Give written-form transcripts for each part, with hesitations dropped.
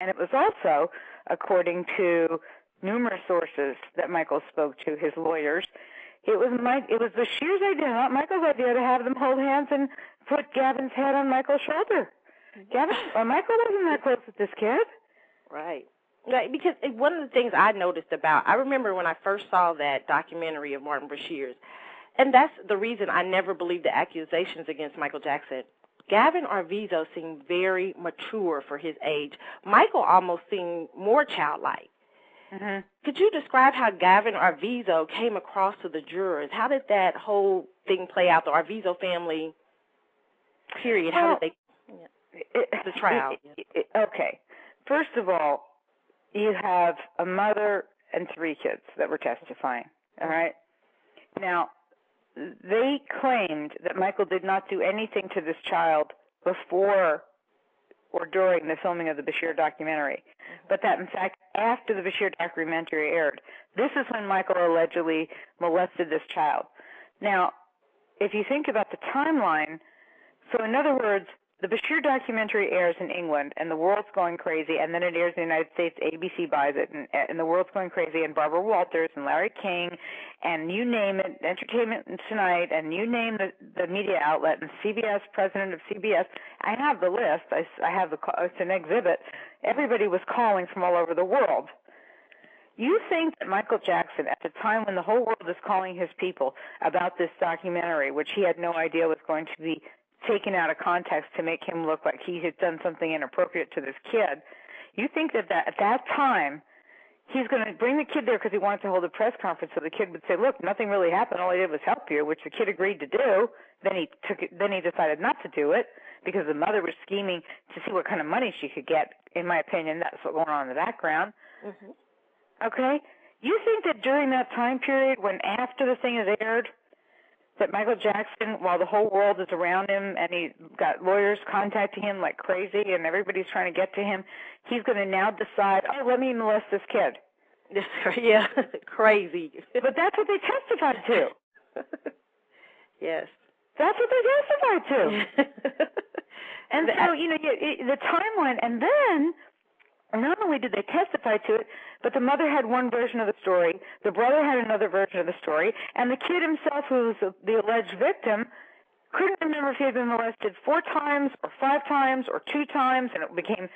And it was also, according to numerous sources that Michael spoke to, his lawyers, it was Bashir's idea, not Michael's idea, to have them hold hands and put Gavin's head on Michael's shoulder. Michael wasn't that close with this kid. Right. Because one of the things I noticed I remember when I first saw that documentary of Martin Bashir's, and that's the reason I never believed the accusations against Michael Jackson. Gavin Arvizo seemed very mature for his age. Michael almost seemed more childlike. Mm-hmm. Could you describe how Gavin Arvizo came across to the jurors? How did that whole thing play out, the Arvizo family, period? How did the trial? Okay. First of all, you have a mother and 3 kids that were testifying, all right? Now, they claimed that Michael did not do anything to this child before or during the filming of the Bashir documentary, but that, in fact, after the Bashir documentary aired, this is when Michael allegedly molested this child. Now, if you think about the timeline, so in other words, the Bashir documentary airs in England, and the world's going crazy, and then it airs in the United States, ABC buys it, and the world's going crazy, and Barbara Walters and Larry King, and you name it, Entertainment Tonight, and you name the media outlet, and CBS, president of CBS. I have the list. I have it's an exhibit. Everybody was calling from all over the world. You think that Michael Jackson, at the time when the whole world is calling his people about this documentary, which he had no idea was going to be taken out of context to make him look like he had done something inappropriate to this kid, you think that at that time he's going to bring the kid there because he wanted to hold a press conference so the kid would say, look, nothing really happened, all I did was help you, which the kid agreed to do. Then he decided not to do it because the mother was scheming to see what kind of money she could get. In my opinion, that's what's going on in the background. Mm-hmm. Okay? You think that during that time period, when after the thing is aired, that Michael Jackson, while the whole world is around him and he got lawyers contacting him like crazy and everybody's trying to get to him, he's going to now decide, oh, let me molest this kid? Yeah, crazy. But that's what they testified to. Yes. That's what they testified to. And so, the timeline, and then not only did they testify to it, but the mother had one version of the story, the brother had another version of the story, and the kid himself, who was the alleged victim, couldn't remember if he had been molested 4 times or 5 times or 2 times, and it became,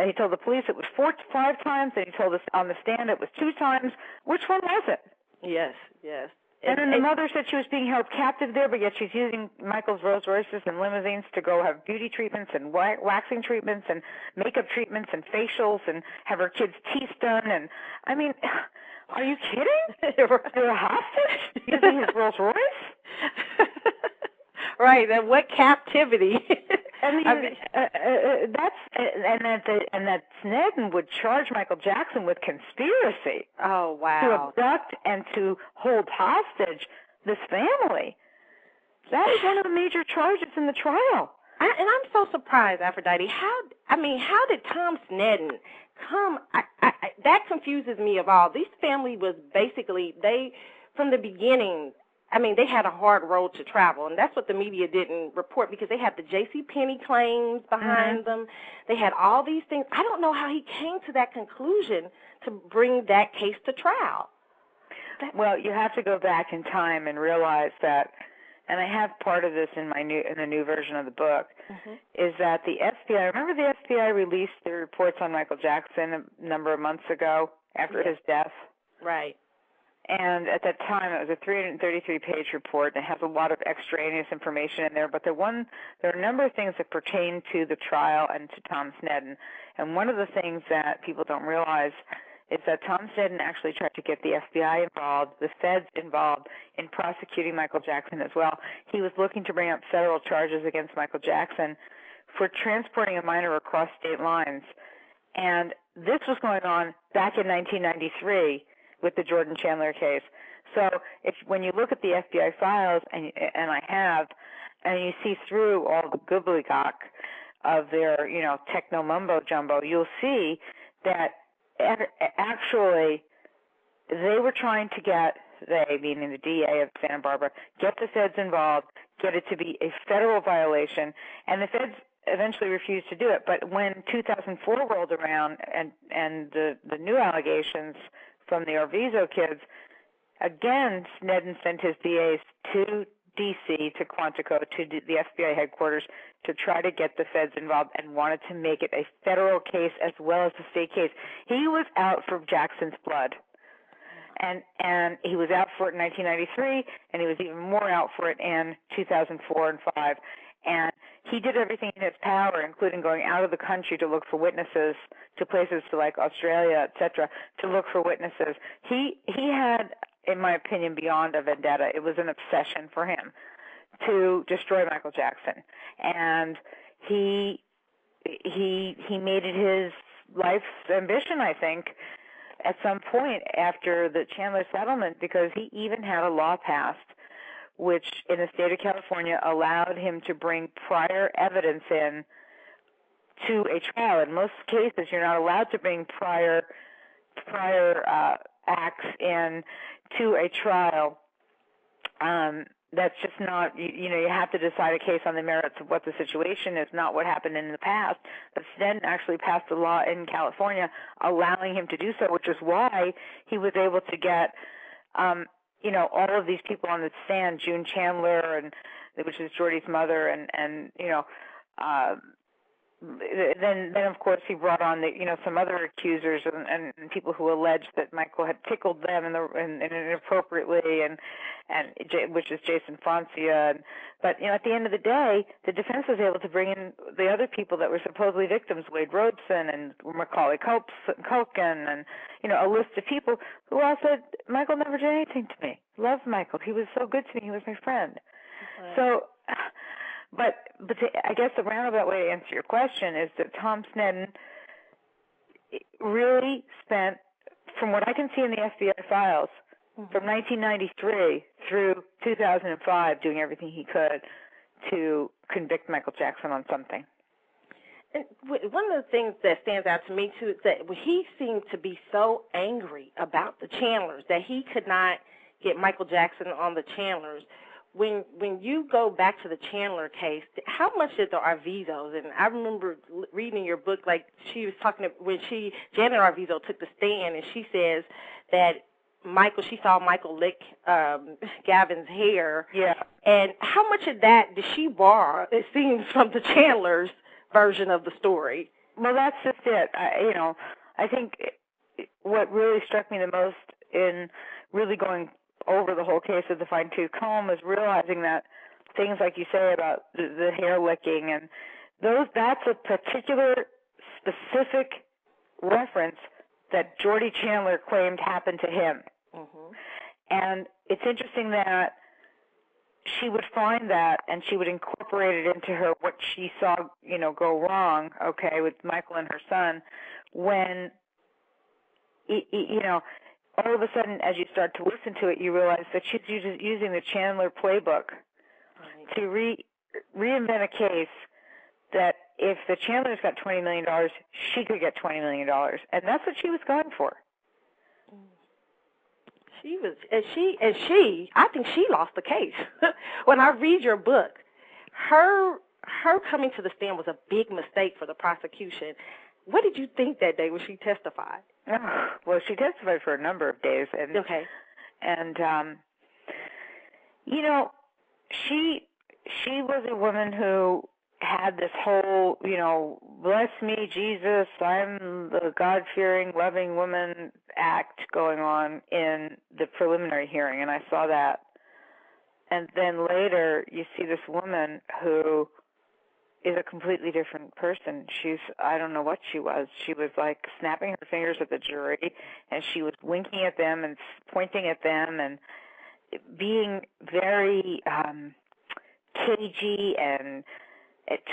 he told the police it was 4 to 5 times, and he told us on the stand it was 2 times. Which one was it? Yes, yes. And then the mother said she was being held captive there, but yet she's using Michael's Rolls Royces and limousines to go have beauty treatments and waxing treatments and makeup treatments and facials and have her kids' teeth done. And, I mean, are you kidding? They're a hostage using his Rolls Royce? Right, and what captivity. That Sneddon would charge Michael Jackson with conspiracy. Oh, wow. To abduct and to hold hostage this family. That is one of the major charges in the trial. And I'm so surprised, Aphrodite. How did Tom Sneddon come? That confuses me of all. This family was basically, from the beginning, they had a hard road to travel, and that's what the media didn't report because they had the J.C. Penney claims behind them. They had all these things. I don't know how he came to that conclusion to bring that case to trial. Well, you have to go back in time and realize that, and I have part of this in the new version of the book, is that the FBI, remember the FBI released the reports on Michael Jackson a number of months ago after his death? Right. And at that time, it was a 333-page report, and it has a lot of extraneous information in there. But there are a number of things that pertain to the trial and to Tom Sneddon. And one of the things that people don't realize is that Tom Sneddon actually tried to get the FBI involved, the feds involved in prosecuting Michael Jackson as well. He was looking to bring up federal charges against Michael Jackson for transporting a minor across state lines. And this was going on back in 1993. With the Jordan Chandler case. So when you look at the FBI files, and I have, and you see through all the gobbledygook of their, techno mumbo jumbo, you'll see that actually they were trying to get, meaning the DA of Santa Barbara, get the feds involved, get it to be a federal violation, and the feds eventually refused to do it. But when 2004 rolled around and the new allegations from the Arvizo kids, again, Sneddon sent his DAs to D.C., to Quantico, to the FBI headquarters to try to get the feds involved and wanted to make it a federal case as well as a state case. He was out for Jackson's blood. And he was out for it in 1993, and he was even more out for it in 2004 and 5. And he did everything in his power, including going out of the country to look for witnesses to places to like Australia, etc., to look for witnesses. He had, in my opinion, beyond a vendetta. It was an obsession for him to destroy Michael Jackson, and he made it his life's ambition, I think, at some point after the Chandler settlement, because he even had a law passed which in the state of California allowed him to bring prior evidence in to a trial. In most cases, you're not allowed to bring prior acts in to a trial. That's just not, you have to decide a case on the merits of what the situation is, not what happened in the past. But Sneddon actually passed a law in California allowing him to do so, which is why he was able to get, all of these people on the stand, June Chandler, and which is Jordy's mother, and then of course he brought on some other accusers and people who alleged that Michael had tickled them and inappropriately, and which is Jason Francia. But at the end of the day, the defense was able to bring in the other people that were supposedly victims, Wade Robeson and Macaulay Culkin, and a list of people who all said Michael never did anything to me. Loved Michael. He was so good to me. He was my friend. Okay. So. But I guess the roundabout way to answer your question is that Tom Sneddon really spent, from what I can see in the FBI files, from 1993 through 2005, doing everything he could to convict Michael Jackson on something. And one of the things that stands out to me, too, is that he seemed to be so angry about the Chandlers that he could not get Michael Jackson on the Chandlers. When you go back to the Chandler case, how much did the Arvizos, and I remember reading your book, like she was talking when Janet Arvizo took the stand, and she says that she saw Michael lick Gavin's hair. Yeah. And how much of that did she borrow, it seems, from the Chandler's version of the story? Well, that's just it. I think what really struck me the most in really going over the whole case of the fine-tooth comb was realizing that things like you say about the hair licking and that's a particular specific reference that Jordy Chandler claimed happened to him. Mm-hmm. And it's interesting that she would find that and she would incorporate it into her what she saw, go wrong, with Michael and her son, when all of a sudden, as you start to listen to it, you realize that she's using the Chandler playbook to reinvent a case that if the Chandlers got $20 million, she could get $20 million. And that's what she was going for. I think she lost the case. When I read your book, her coming to the stand was a big mistake for the prosecution. What did you think that day when she testified? Well, she testified for a number of days, and okay, and she was a woman who had this whole, bless me, Jesus, I'm the God-fearing, loving woman act going on in the preliminary hearing, and I saw that. And then later, you see this woman who is a completely different person. I don't know what she was. She was like snapping her fingers at the jury, and she was winking at them and pointing at them and being very cagey and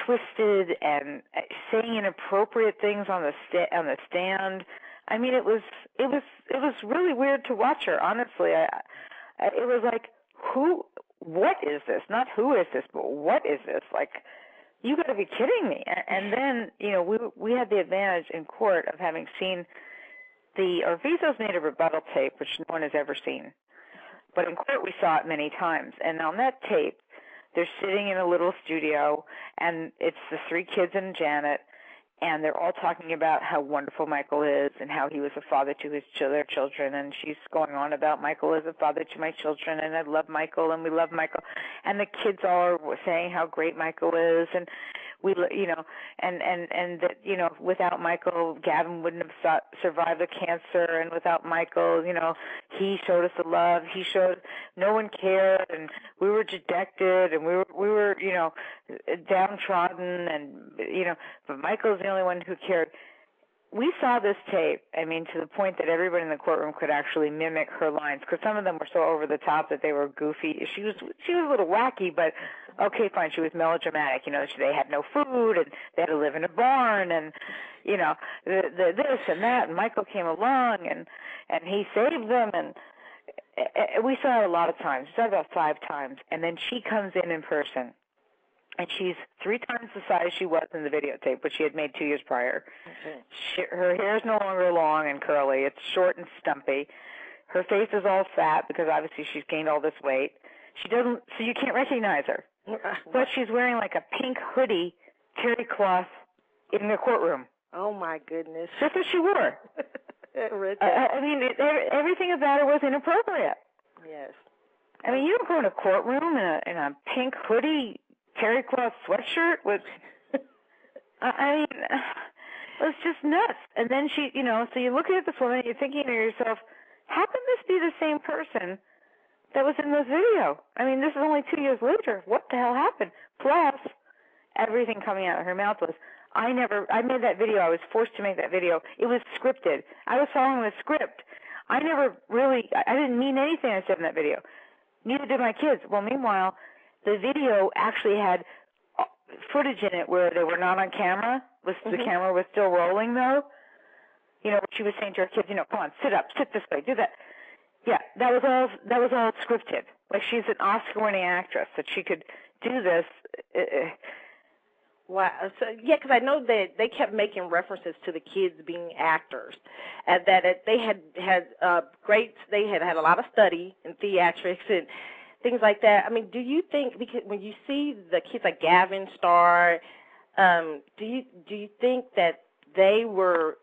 twisted and saying inappropriate things on the stand. I mean, it was really weird to watch her. Honestly, it was like, what is this? Not who is this, but what is this? Like, you got to be kidding me. And then, we had the advantage in court of having seen the Arvizos made a rebuttal tape, which no one has ever seen. But in court, we saw it many times. And on that tape, they're sitting in a little studio, and it's the three kids and Janet, and they're all talking about how wonderful Michael is and how he was a father to their children, and she's going on about Michael is a father to my children, and I love Michael, and we love Michael, and the kids all are saying how great Michael is, and we, and that, without Michael, Gavin wouldn't have survived the cancer, and without Michael, he showed us the love. He showed no one cared, and we were dejected, and we were downtrodden, and but Michael's the only one who cared. We saw this tape, to the point that everybody in the courtroom could actually mimic her lines, because some of them were so over the top that they were goofy. She was a little wacky, but okay, fine. She was melodramatic. They had no food, and they had to live in a barn, and the this and that. And Michael came along, and he saved them, and we saw it a lot of times. We saw it about 5 times, and then she comes in person. And she's 3 times the size she was in the videotape, which she had made 2 years prior. Okay. Her hair is no longer long and curly. It's short and stumpy. Her face is all fat because obviously she's gained all this weight. So you can't recognize her. But she's wearing like a pink hoodie, terry cloth, in the courtroom. Oh, my goodness. That's what she wore. Everything about her was inappropriate. Yes. You don't go in a courtroom in a pink hoodie, terry cloth sweatshirt with, it was just nuts. And then she, so you're looking at this woman and you're thinking to yourself, how can this be the same person that was in this video? This is only 2 years later. What the hell happened? Plus, everything coming out of her mouth was, I made that video. I was forced to make that video. It was scripted. I was following the script. I didn't mean anything I said in that video. Neither did my kids. Well, meanwhile, the video actually had footage in it where they were not on camera. The camera was still rolling, though. She was saying to her kids, come on, sit up, sit this way, do that. Yeah, that was all scripted. Like, she's an Oscar-winning actress, that she could do this. Wow. So, yeah, because I know that they kept making references to the kids being actors, and that they had a lot of study in theatrics and things like that. Do you think, because when you see the kids like Gavin Starr, do you think that they were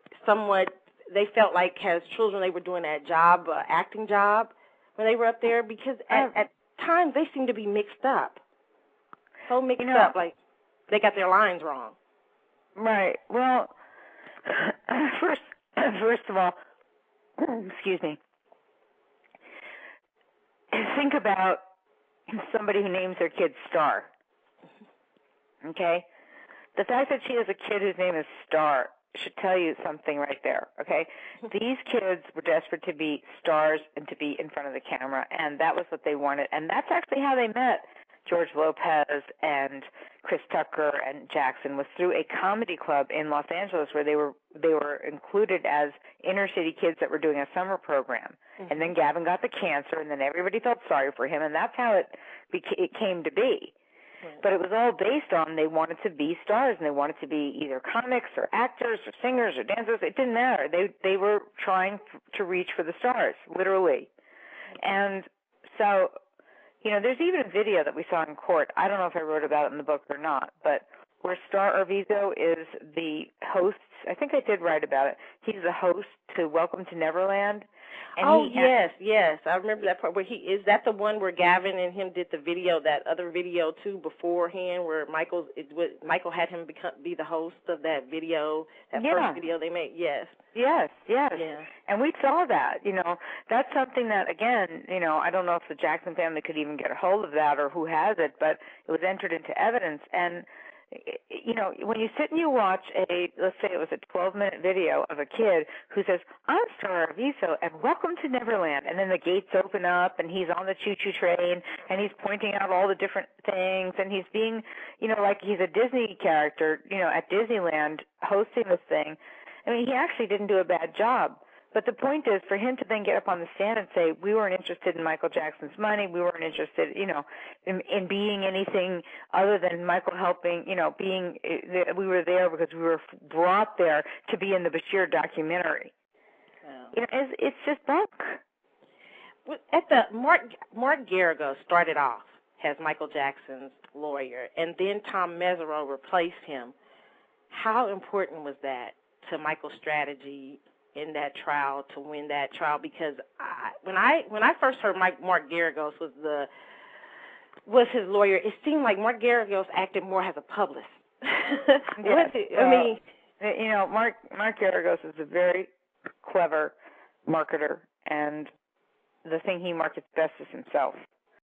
they felt like as children they were doing that job, acting job, when they were up there? Because at times they seemed to be mixed up. So mixed up, like they got their lines wrong. Right. Well, first of all, excuse me. Think about somebody who names their kid Star. Okay? The fact that she has a kid whose name is Star should tell you something right there, okay? These kids were desperate to be stars and to be in front of the camera, and that was what they wanted. And that's actually how they met George Lopez and Chris Tucker and Jackson, was through a comedy club in Los Angeles where they were included as inner city kids that were doing a summer program. Mm-hmm. And then Gavin got the cancer, and then everybody felt sorry for him, and that's how it came to be. Right. But it was all based on they wanted to be stars, and they wanted to be either comics or actors or singers or dancers. It didn't matter. They were trying to reach for the stars, literally. And so, there's even a video that we saw in court. I don't know if I wrote about it in the book or not, but where Star Arvizo is the host. I think I did write about it. He's the host to Welcome to Neverland. And yes. I remember that part where is that the one where Gavin and him did the video, that other video too beforehand, where Michael had him be the host of that video, first video they made. Yes. Yeah. And we saw that. That's something that, again, I don't know if the Jackson family could even get a hold of that or who has it, but it was entered into evidence. And when you sit and you watch let's say it was a 12-minute video of a kid who says, I'm Star Arvizo and welcome to Neverland, and then the gates open up and he's on the choo-choo train and he's pointing out all the different things and he's being, like he's a Disney character, at Disneyland hosting this thing. He actually didn't do a bad job. But the point is, for him to then get up on the stand and say, we weren't interested in Michael Jackson's money, we weren't interested, in being anything other than Michael helping, we were there because we were brought there to be in the Bashir documentary. Oh. It's just bunk. At Mark Garrigo started off as Michael Jackson's lawyer, and then Tom Mesereau replaced him. How important was that to Michael's strategy in that trial to win that trial? Because when I first heard Mark Geragos was his lawyer, it seemed like Mark Geragos acted more as a publicist. Yes. Mark Geragos is a very clever marketer, and the thing he markets best is himself.